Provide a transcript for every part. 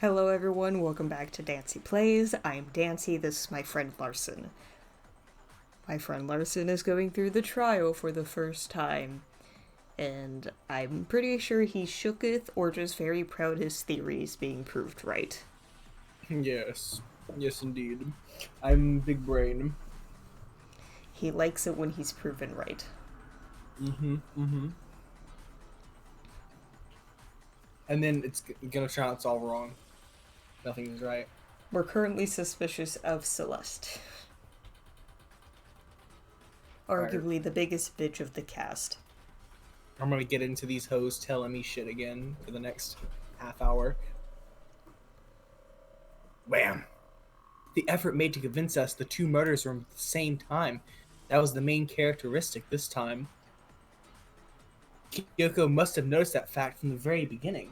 Hello everyone, welcome back to Dancy Plays. I'm Dancy, this is my friend Larson. My friend Larson is going through the trial for the first time, and I'm pretty sure he shooketh or just very proud his theories being proved right. Yes. Yes, indeed. I'm big brain. He likes it when he's proven right. Mm-hmm. And then it's gonna turn out it's all wrong. Nothing's right. We're currently suspicious of Celeste. Alright. Arguably the biggest bitch of the cast. I'm gonna get into these hoes telling me shit again for the next half hour. Wham! The effort made to convince us the two murders were at the same time. That was the main characteristic this time. Kyoko must have noticed that fact from the very beginning.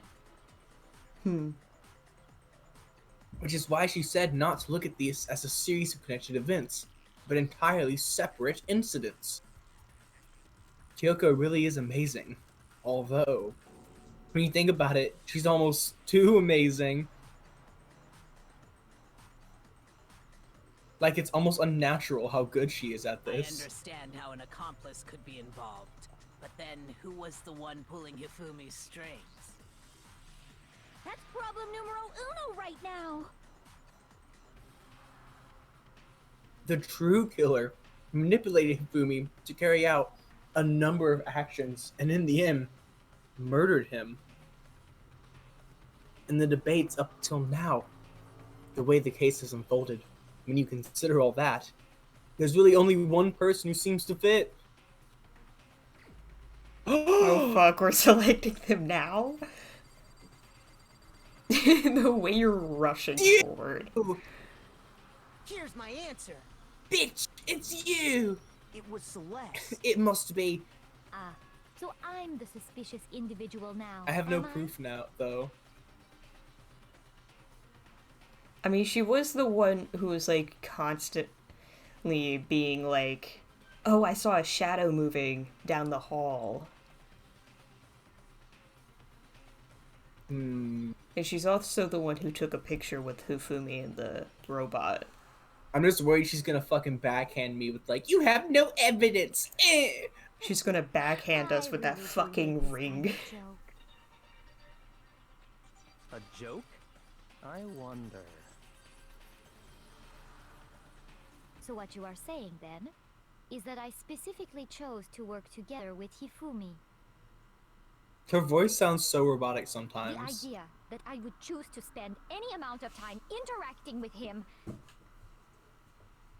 Which is why she said not to look at these as a series of connected events, but entirely separate incidents. Kyoko really is amazing. Although, when you think about it, she's almost too amazing. Like, it's almost unnatural how good she is at I this. understand how an accomplice could be involved, but then who was the one pulling Hifumi's strings? That's problem numero uno right now. The true killer manipulated Hifumi to carry out a number of actions, and in the end, murdered him. In the debates up till now, the way the case has unfolded, when you consider all that, there's really only one person who seems to fit. Oh fuck, we're selecting them now? The way you're rushing forward. Here's my answer. Bitch, it's you! It was Celeste. It must be. Ah, so I'm the suspicious individual now. I have no am proof now, though. I mean, she was the one who was like constantly being like, "Oh, I saw a shadow moving down the hall." Hmm. And she's also the one who took a picture with Hifumi and the robot. I'm just worried she's gonna fucking backhand me with, like, you have no evidence! Eh! She's gonna backhand us with that fucking ring. A joke? I wonder. So what you are saying then is that I specifically chose to work together with Hifumi. Her voice sounds so robotic The sometimes. idea that I would choose to spend any amount of time interacting with him,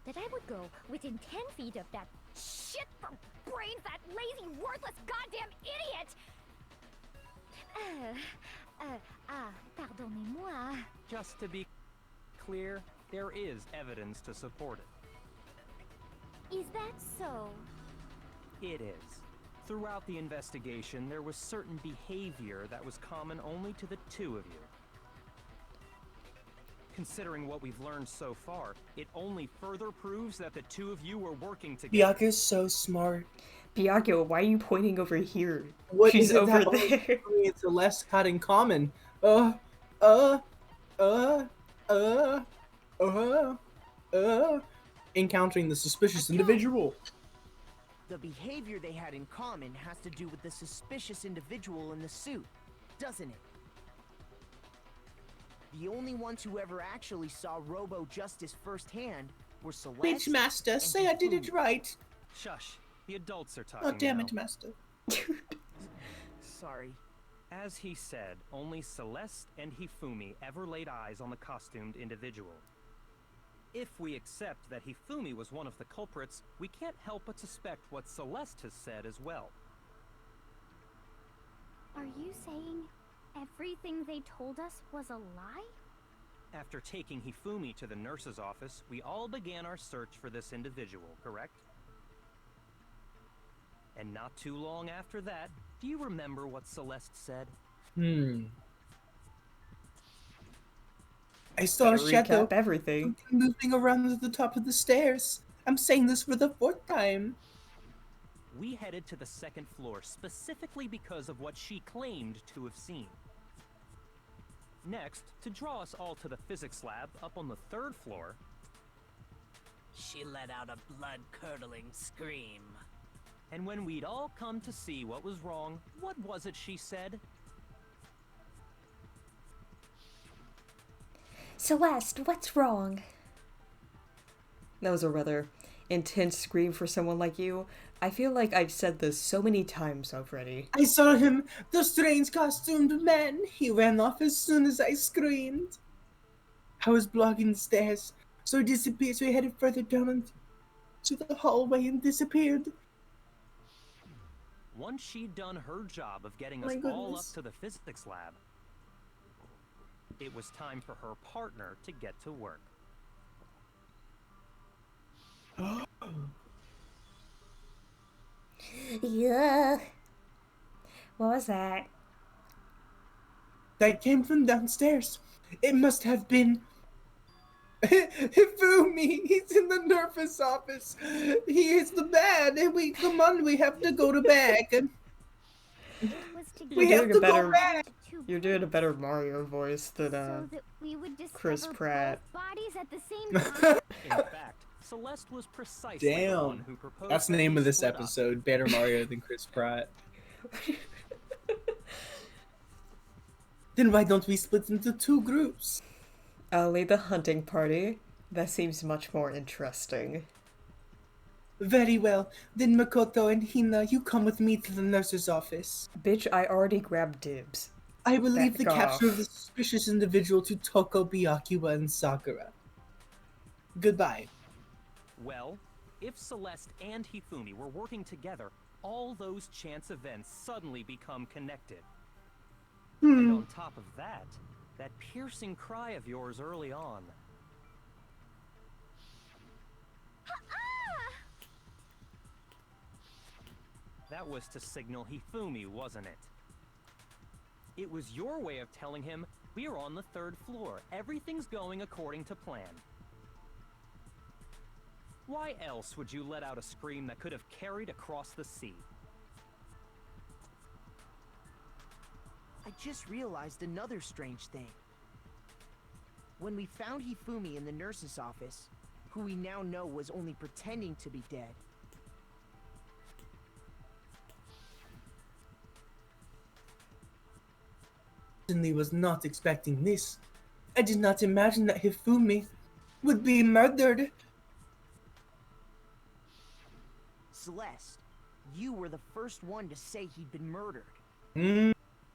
that I would go within 10 feet of that shit for brains, that lazy, worthless, goddamn idiot! Pardonnez-moi. Just to be clear, there is evidence to support it. Is that so? It is. Throughout the investigation, there was certain behavior that was common only to the two of you. Considering what we've learned so far, it only further proves that the two of you were working together. Bianca's so smart. Bianca, why are you pointing over here? What She's is it over that there. it's a less had in common? Uh, uh, uh, uh, uh, encountering the suspicious individual. The behavior they had in common has to do with the suspicious individual in the suit, doesn't it? The only ones who ever actually saw Robo Justice firsthand were Celeste. Bitch, Master, and say I did it Hifumi. right. Shush. The adults are talking Oh, damn now. it, Master. Sorry. As he said, only Celeste and Hifumi ever laid eyes on the costumed individual. If we accept that Hifumi was one of the culprits, we can't help but suspect what Celeste has said as well. Are you saying everything they told us was a lie? After taking Hifumi to the nurse's office, we all began our search for this individual, correct? And not too long after that, do you remember what Celeste said? I saw a Gotta shadow recap everything. moving around at the top of the stairs. I'm saying this for the fourth time. We headed to the second floor specifically because of what she claimed to have seen. Next, to draw us all to the physics lab up on the 3rd floor, She let out a blood-curdling scream. and when we'd all come to see what was wrong, what was it she said? Celeste, what's wrong? That was a rather intense scream for someone like you. I feel like I've said this so many times already. I saw him, the strange costumed man. He ran off as soon as I screamed. I was blocking the stairs, so he disappeared. So he headed further down into the hallway and disappeared. Once she'd done her job of getting us My all up goodness. to the physics lab, it was time for her partner to get to work. Yeah. What was that? That came from downstairs. It must have been Hifumi. He's in the nurse's office. He is the bad. And come on, we have to go to bed. Was to We You're have doing to a go better- back. You're doing a better Mario voice than so that we would discover Chris Pratt. both bodies at the same time. In fact, Celeste was precisely the Damn. one who proposed That's the that name we of this split up. episode. Better Mario than Chris Pratt. Then why don't we split into 2 groups? I'll lead the hunting party. That seems much more interesting. Very well. Then Makoto and Hina, you come with me to the nurse's office. Bitch, I already grabbed dibs. I will leave the Back capture off. of the suspicious individual to Toko, Byakuya, and Sakura. Goodbye. Well, if Celeste and Hifumi were working together, all those chance events suddenly become connected. And on top of that, that piercing cry of yours early on. That was to signal Hifumi, wasn't it? It was your way of telling him, we're on the 3rd floor, everything's going according to plan. Why else would you let out a scream that could have carried across the sea? I just realized another strange thing. When we found Hifumi in the nurse's office, who we now know was only pretending to be dead, Certainly was not expecting this. I did not imagine that Hifumi would be murdered. Celeste, you were the first one to say he'd been murdered. Hmm.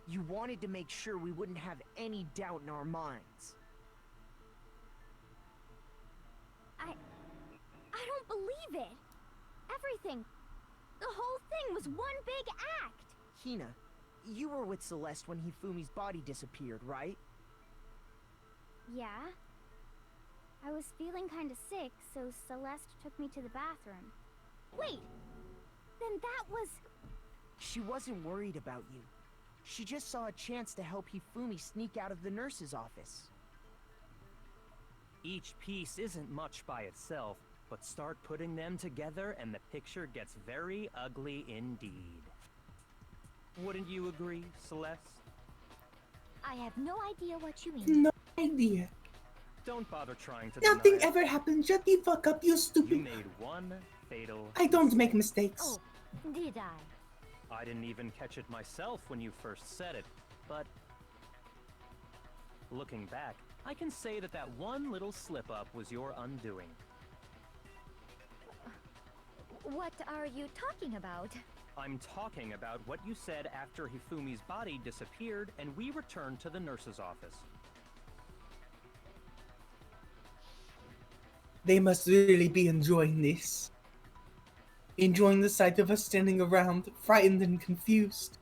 You wanted to make sure we wouldn't have any doubt in our minds. I don't believe it. Everything, the whole thing was one big act. Hina, you were with Celeste when Hifumi's body disappeared, right? Yeah. I was feeling kind of sick, so Celeste took me to the bathroom. Wait, then that was... She wasn't worried about you. She just saw a chance to help Hifumi sneak out of the nurse's office. Each piece isn't much by itself, but start putting them together and the picture gets very ugly indeed. Wouldn't you agree, Celeste? I have no idea what you mean. No idea. Don't bother trying to Nothing deny it. ever happened. Shut the fuck up, you You stupid. made one fatal I don't mistake. make mistakes. Oh, did I? I didn't even catch it myself when you first said it, but looking back, I can say that that one little slip-up was your undoing. What are you talking about? I'm talking about what you said after Hifumi's body disappeared and we returned to the nurse's office. They must really be enjoying this. Enjoying the sight of us standing around, frightened and confused.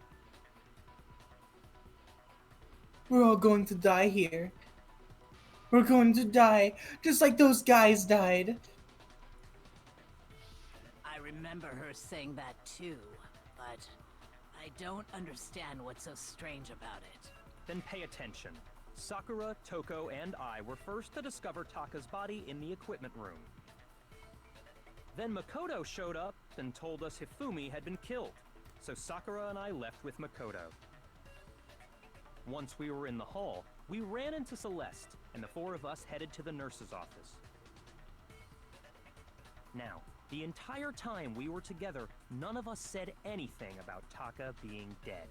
We're all going to die here. We're going to die, just like those guys died. I remember her saying that too, but I don't understand what's so strange about it. Then pay attention. Sakura, Toko, and I were first to discover Taka's body in the equipment room. Then Makoto showed up and told us Hifumi had been killed, so Sakura and I left with Makoto. Once we were in the hall, we ran into Celeste, and the four of us headed to the nurse's office. Now, the entire time we were together, none of us said anything about Taka being dead.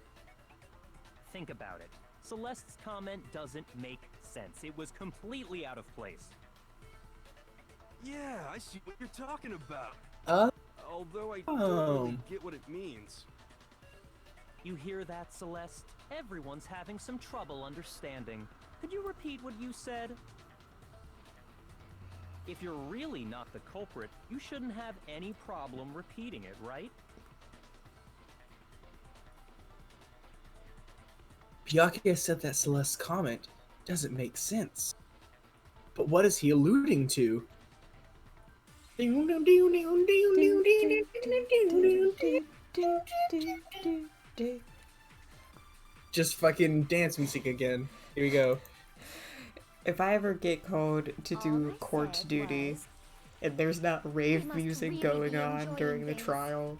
Think about it. Celeste's comment doesn't make sense. It was completely out of place. Yeah, I see what you're talking about. Although I don't really get what it means. You hear that, Celeste? Everyone's having some trouble understanding. Could you repeat what you said? If you're really not the culprit, you shouldn't have any problem repeating it, right? Byakuya said that Celeste's comment doesn't make sense. But what is he alluding to? Just fucking dance music again. Here we go. If I ever get called to do court duty and there's not rave music going on during the trial,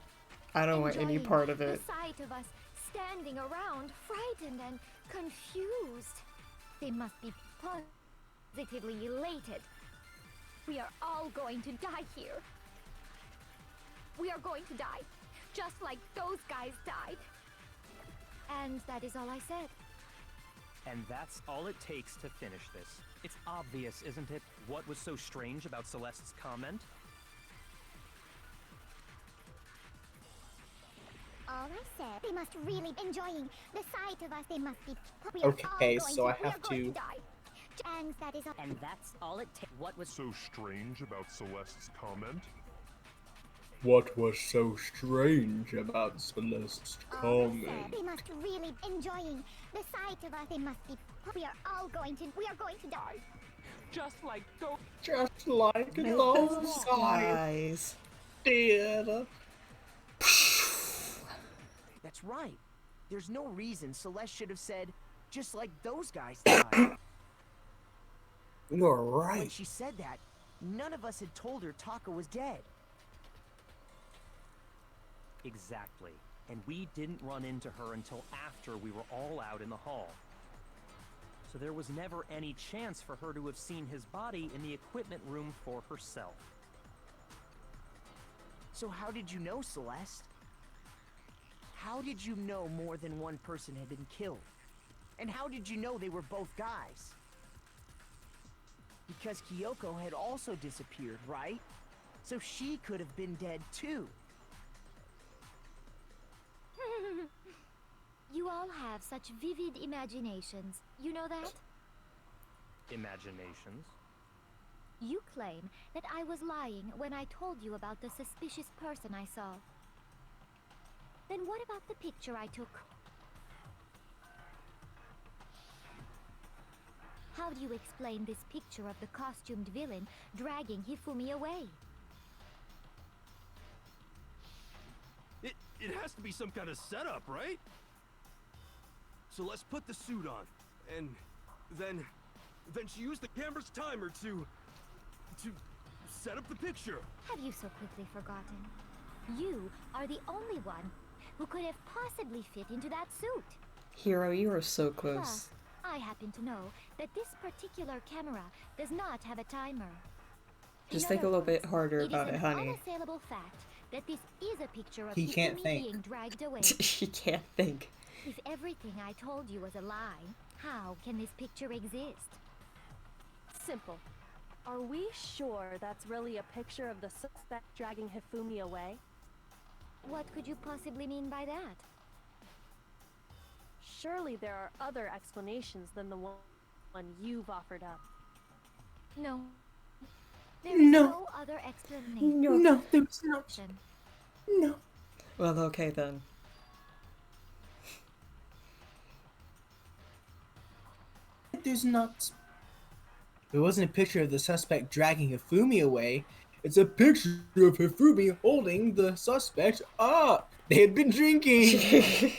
I don't want any part of it. The sight of us standing around, frightened and confused. They must be positively elated. We are all going to die here. We are going to die, just like those guys died. And that is all I said. And that's all it takes to finish this. It's obvious, isn't it, what was so strange about Celeste's comment? All I said, they must really be enjoying the sight of us. They must be. Okay, so I have to. And that is all. And that's all it takes. What was so strange about Celeste's comment? What was so strange about Celeste's All I comment? said, they must really be enjoying the sight of us. They must be. We are going to die. Just like those. Just like those guys did. That's right. There's no reason Celeste should have said, just like those guys died. You're When right. she said that, none of us had told her Taka was dead. Exactly. And we didn't run into her until after we were all out in the hall. So there was never any chance for her to have seen his body in the equipment room for herself. So how did you know, Celeste? How did you know more than one person had been killed? And how did you know they were both guys? Because Kyoko had also disappeared, right? So she could have been dead too. You all have such vivid imaginations. You know that? Imaginations? You claim that I was lying when I told you about the suspicious person I saw. Then what about the picture I took? How do you explain this picture of the costumed villain dragging Hifumi away? It has to be some kind of setup, right? So let's put the suit on, and then she used the camera's timer to set up the picture. Have you so quickly forgotten? You are the only one who could have possibly fit into that suit. Hero, you are so Plus, close. I happen to know that this particular camera does not have a timer. Just In think a other little bit words, harder about it, is honey. an unassailable fact that this is a picture of He can't Hifumi think. being dragged away. She can't think. If everything I told you was a lie, how can this picture exist? Simple. Are we sure that's really a picture of the suspect dragging Hifumi away? What could you possibly mean by that? Surely there are other explanations than the one you've offered up. No. There is No. no other explanation. No, there's not. No. Well, okay then. There's not. It wasn't a picture of the suspect dragging Hifumi away. It's a picture of Hifumi holding the suspect up. They had been drinking.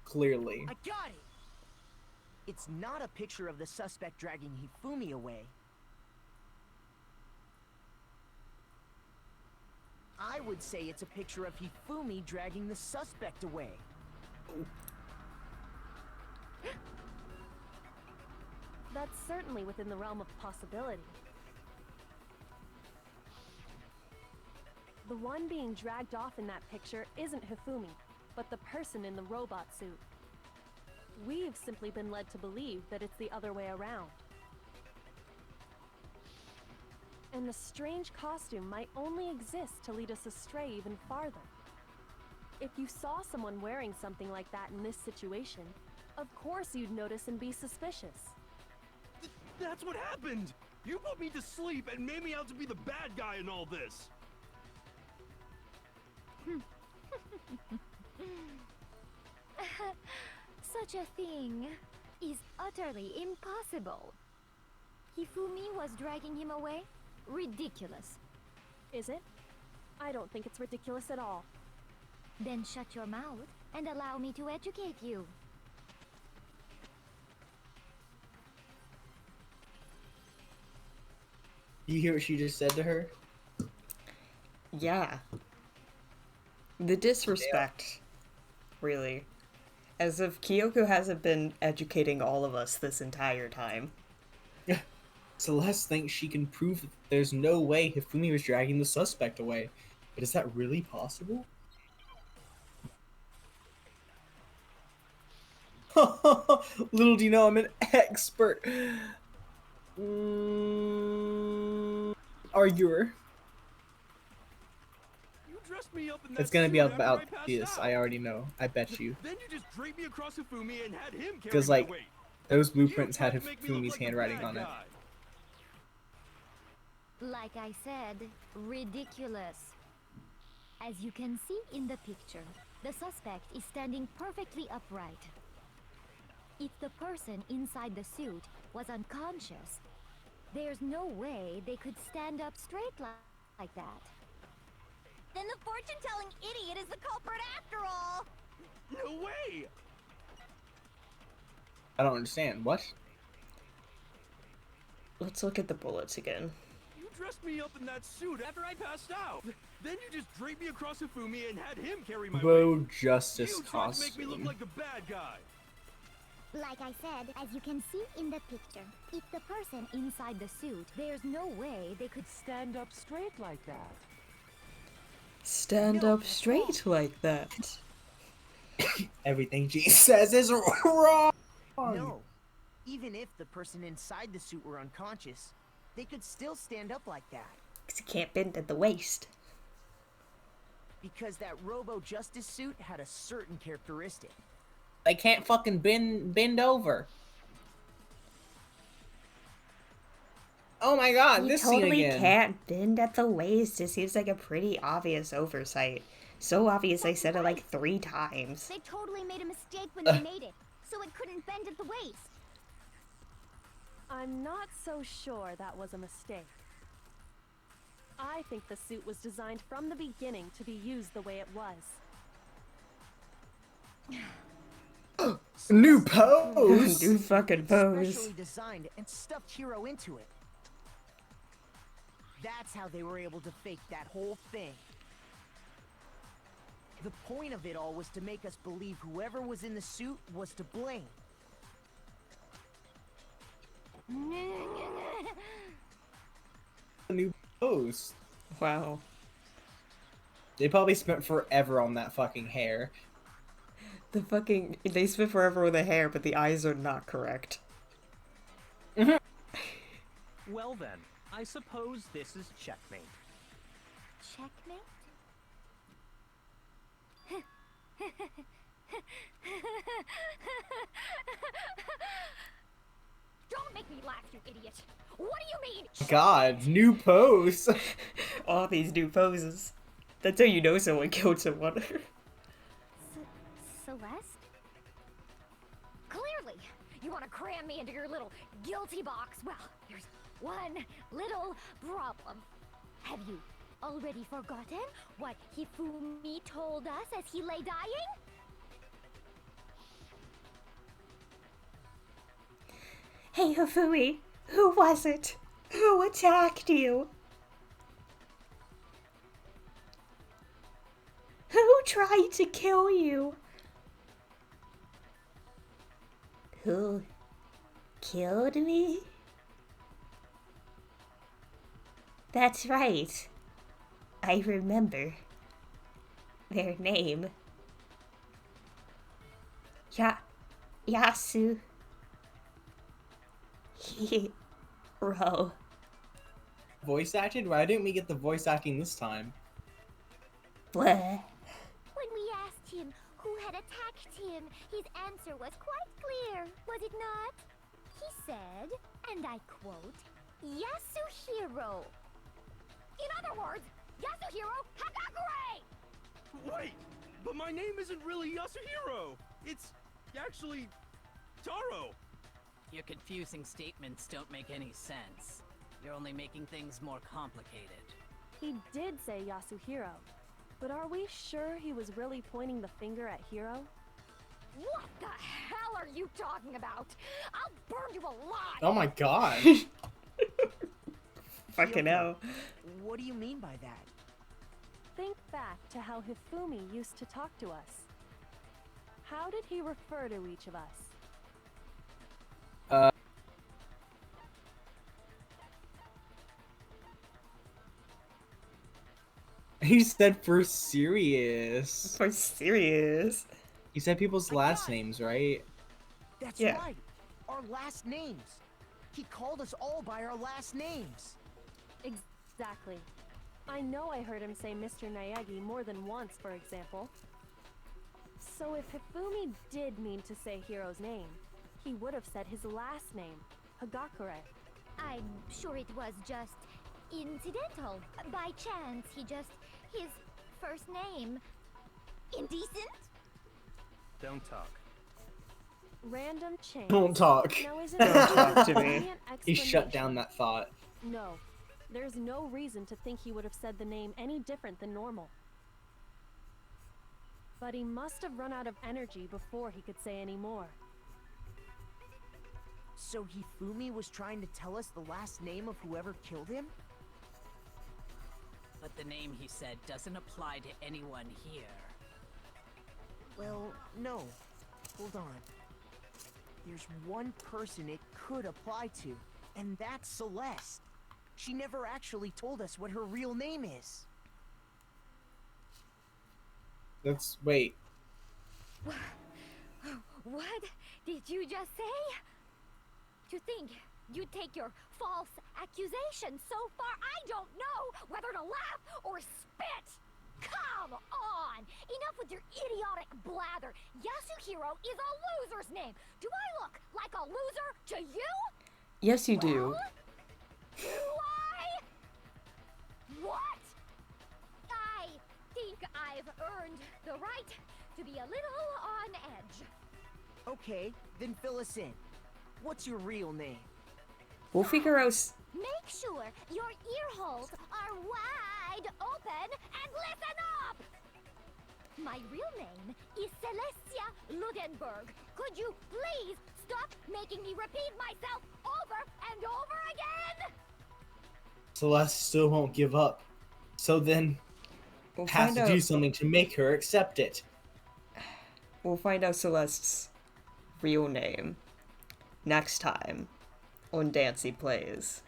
Clearly. I got it! It's not a picture of the suspect dragging Hifumi away. I I would say it's a picture of Hifumi dragging the suspect away. That's certainly within the realm of possibility. The one being dragged off in that picture isn't Hifumi, but the person in the robot suit. We've simply been led to believe that it's the other way around. And the strange costume might only exist to lead us astray even farther. If you saw someone wearing something like that in this situation, of course you'd notice and be suspicious. That's what happened! You put me to sleep and made me out to be the bad guy in all this! Such a thing is utterly impossible. Hifumi was dragging him away? Ridiculous. Is it? I don't think it's ridiculous at all. Then shut your mouth and allow me to educate you. You hear what she just said to her? Yeah. The disrespect, really. As if Kyoko hasn't been educating all of us this entire time. Celeste thinks she can prove that there's no way Hifumi was dragging the suspect away. But is that really possible? Little do you know, I'm an expert arguer. You dressed me up in that It's gonna be suit after about I passed this, out. I already know. I bet you. Then you just draped me across Hifumi and had him carry Because, my like, weight. those blueprints You had tried to make me look Hifumi's like the handwriting bad on it. guy. Like I said, ridiculous. As you can see in the picture, the suspect is standing perfectly upright. If the person inside the suit was unconscious, there's no way they could stand up straight like that. Then the fortune-telling idiot is the culprit after all! No way! I don't understand. What? Let's look at the bullets again. You dressed me up in that suit after I passed out. Then you just draped me across Hifumi and had him carry my weight. Bro Justice You tried to make me look costume. like the bad guy. Like I said, as you can see in the picture, if the person inside the suit, there's no way they could Stand up straight like that. Stand up straight like that. Everything she says is wrong! No. Even if the person inside the suit were unconscious, they could still stand up like that. 'Cause you can't bend at the waist. Because that Robo-Justice suit had a certain characteristic. They can't fucking bend over. Oh my god, You this totally scene again. can't bend at the waist. It seems like a pretty obvious oversight. So obvious I said it like 3 times. They totally made a mistake when they made it, so it couldn't bend at the waist. I'm not so sure that was a mistake. I think the suit was designed from the beginning to be used the way it was. New pose! New fucking pose. Specially designed and stuffed Hero into it. That's how they were able to fake that whole thing. The point of it all was to make us believe whoever was in the suit was to blame. New pose. Wow. They probably spent forever on that fucking hair. They spent forever with the hair, but the eyes are not correct. Well then, I suppose this is checkmate. checkmate? Don't make me laugh, you idiot! What do you mean? God, new pose. All these new poses. That's how you know someone killed someone. Celeste? Clearly, you want to cram me into your little guilty box. Well, there's one little problem. Have you already forgotten what Hifumi told us as he lay dying? Hey, Hifumi, who was it? Who attacked you? tried to kill you. Who killed me? That's right. I remember their name. Yasu Hiro. Voice acted? Why didn't we get the voice acting this time? Blah. When we asked him who had attacked him, his answer was quite clear, was it not? He said, and I quote, Yasuhiro. In other words, Yasuhiro Hagakure! Wait, but my name isn't really Yasuhiro. It's actually Taro. Your confusing statements don't make any sense. You're only making things more complicated. He did say Yasuhiro, but are we sure he was really pointing the finger at Hiro? What the hell are you talking about? I'll burn you alive! Oh my god. Fucking hell. What do you mean by that? Think back to how Hifumi used to talk to us. How did he refer to each of us? He said for serious. For serious. He said people's last names, right? That's Yeah. right. Our last names. He called us all by our last names. Exactly. I know I heard him say Mr. Naegi more than once, for example. So if Hifumi did mean to say Hiro's name, he would have said his last name, Hagakure. I'm sure it was just incidental. By chance, his first name. Indecent? Don't talk. Random change. Don't talk. Now isn't Don't there talk to a me. convenient He shut explanation? down that thought. No. There's no reason to think he would have said the name any different than normal. But he must have run out of energy before he could say any more. So Hifumi was trying to tell us the last name of whoever killed him? But the name he said doesn't apply to anyone here. Well, no. Hold on. There's one person it could apply to, and that's Celeste. She never actually told us what her real name is. Wait. What did you just say? To think you'd take your false accusation so far, I don't know whether to laugh or spit! Come on! Enough with your idiotic blather! Yasuhiro is a loser's name! Do I look like a loser to you? Yes, you do. Well, do I? What? I think I've earned the right to be a little on edge. Okay, then fill us in. What's your real name? We'll figure out. Make sure your ear holes are wide open and listen up! My real name is Celestia Ludenberg. Could you please stop making me repeat myself over and over again? Celeste still won't give up. So then, We'll have find to out. do something to make her accept it. We'll find out Celeste's real name next time on Dancy Plays.